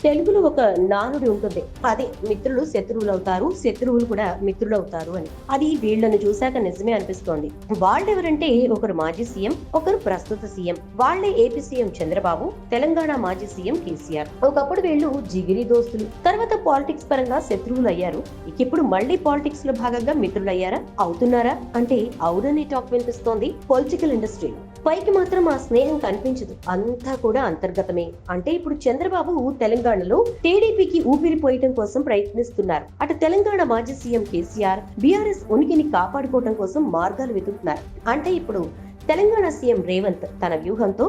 తెలుగులో ఒక నానుడి ఉంటుంది. అదే మిత్రులు శత్రువులు అవుతారు, శత్రువులు కూడా మిత్రులు అవుతారు అని. అది వీళ్ళను చూశాక నిజమే అనిపిస్తోంది. వాళ్ళెవరంటే ఒకరు మాజీ సీఎం, ఒకరు ప్రస్తుత సీఎం. వాళ్లే ఏపీ సీఎం చంద్రబాబు, తెలంగాణ మాజీ సీఎం కేసీఆర్. ఒకప్పుడు వీళ్ళు జిగిరి దోస్తులు, తర్వాత పాలిటిక్స్ పరంగా శత్రువులు అయ్యారు. ఇప్పుడు మళ్ళీ పాలిటిక్స్ లో భాగంగా మిత్రులయ్యారా, అవుతున్నారా అంటే అవునని టాక్ వినిపిస్తోంది పొలిటికల్ ఇండస్ట్రీలో. పైకి మాత్రం ఆ స్నేహం కనిపించదు, అంతా కూడా అంతర్గతమే. అంటే ఇప్పుడు చంద్రబాబు తెలంగాణలో టీడీపీకి ఊపిరిపోయటం కోసం ప్రయత్నిస్తున్నారు. అటు తెలంగాణ మాజీ సీఎం కేసీఆర్ బీఆర్ఎస్ ఉనికిని కాపాడుకోవడం కోసం మార్గాలు వెతుకుతున్నారు. అంటే ఇప్పుడు తెలంగాణ సీఎం రేవంత్ తన వ్యూహంతో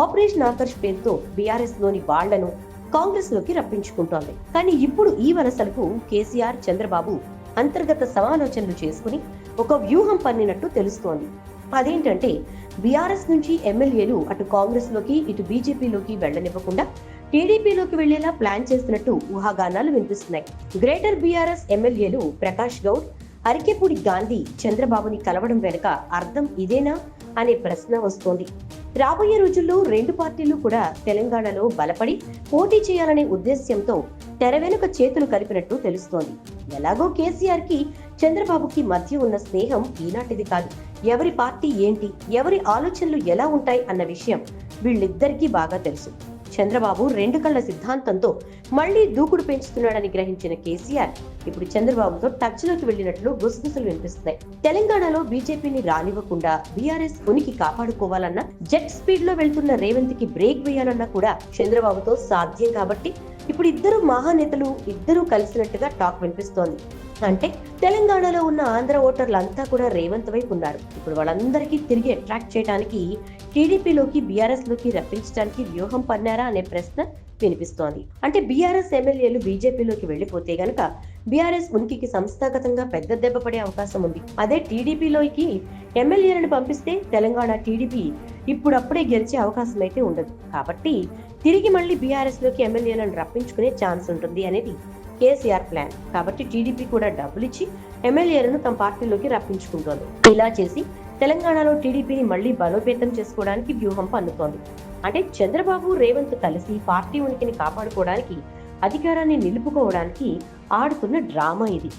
ఆపరేషన్ ఆకర్ష్ పేరుతో బీఆర్ఎస్ లోని వాళ్లను కాంగ్రెస్ లోకి రప్పించుకుంటోంది. కానీ ఇప్పుడు ఈ వలసలకు కేసీఆర్ చంద్రబాబు అంతర్గత సమాలోచనలు చేసుకుని ఒక వ్యూహం పన్నినట్టు తెలుస్తోంది. అదేంటంటే బీఆర్ఎస్ నుంచి ఎమ్మెల్యేలు అటు కాంగ్రెస్ లోకి ఇటు బీజేపీలోకి వెళ్లనివ్వకుండా టీడీపీలోకి వెళ్లేలా ప్లాన్ చేస్తున్నట్టు ఊహాగానాలు వినిపిస్తున్నాయి. గ్రేటర్ బీఆర్ఎస్ ఎమ్మెల్యేలు ప్రకాష్ గౌడ్, అరికెపూడి గాంధీ చంద్రబాబుని కలవడం వెనుక అర్థం ఇదేనా అనే ప్రశ్న వస్తోంది. రాబోయే రోజుల్లో రెండు పార్టీలు కూడా తెలంగాణలో బలపడి పోటీ చేయాలనే ఉద్దేశ్యంతో తెర వెనుక చేతులు కలిపినట్టు తెలుస్తోంది. ఎలాగో కేసీఆర్ కి చంద్రబాబుకి మధ్య ఉన్న స్నేహం ఈనాటిది కాదు. ఎవరి పార్టీ ఏంటి, ఎవరి ఆలోచనలు ఎలా ఉంటాయి అన్న విషయం వీళ్ళిద్దరికీ బాగా తెలుసు. చంద్రబాబు రెండు కళ్ల సిద్ధాంతంతో మళ్లీ దూకుడు పెంచుతున్నాడని గ్రహించిన కేసీఆర్ ఇప్పుడు చంద్రబాబుతో టచ్ లోకి వెళ్లినట్లు గుసగుసలు వినిపిస్తున్నాయి. తెలంగాణలో బీజేపీని రానివ్వకుండా బీఆర్ఎస్ ఉనికి కాపాడుకోవాలన్నా, జెట్ స్పీడ్ లో వెళ్తున్న రేవంత్ కి బ్రేక్ వేయాలన్నా కూడా చంద్రబాబుతో సాధ్యం. కాబట్టి ఇప్పుడు ఇద్దరు మహానేతలు ఇద్దరూ కలిసినట్టుగా టాక్ వినిపిస్తోంది. అంటే తెలంగాణలో ఉన్న ఆంధ్ర ఓటర్లంతా కూడా రేవంత్ వైపు ఉన్నారు. ఇప్పుడు వాళ్ళందరికీ తిరిగి అట్రాక్ట్ చేయడానికి టీడీపీలోకి బీఆర్ఎస్ లోకి రప్పించడానికి వ్యూహం పన్నారా అనే ప్రశ్న వినిపిస్తోంది. అంటే బీఆర్ఎస్ ఎమ్మెల్యేలు బీజేపీలోకి వెళ్లిపోతే గనక బీఆర్ఎస్ ఉనికికి సంస్థాగతంగా పెద్ద దెబ్బ పడే అవకాశం ఉంది. అదే టీడీపీలోకి ఎమ్మెల్యేలను పంపిస్తే తెలంగాణ టీడీపీ ఇప్పుడప్పుడే గెలిచే అవకాశం అయితే ఉండదు. కాబట్టి తిరిగి మళ్ళీ బీఆర్ఎస్ లోకి ఎమ్మెల్యేలను రప్పించుకునే ఛాన్స్ ఉంటుంది అనేది కేసీఆర్ ప్లాన్. కాబట్టి టీడీపీ కూడా డబ్బులిచ్చి ఎమ్మెల్యేలను తమ పార్టీలోకి రప్పించుకుంటోంది. ఇలా చేసి తెలంగాణలో టీడీపీని మళ్లీ బలోపేతం చేసుకోవడానికి వ్యూహం పన్నుతోంది. అంటే చంద్రబాబు రేవంత్ కలిసి పార్టీ ఉనికిని కాపాడుకోవడానికి, అధికారాన్ని నిలుపుకోవడానికి ఆడుతున్న డ్రామా ఇది.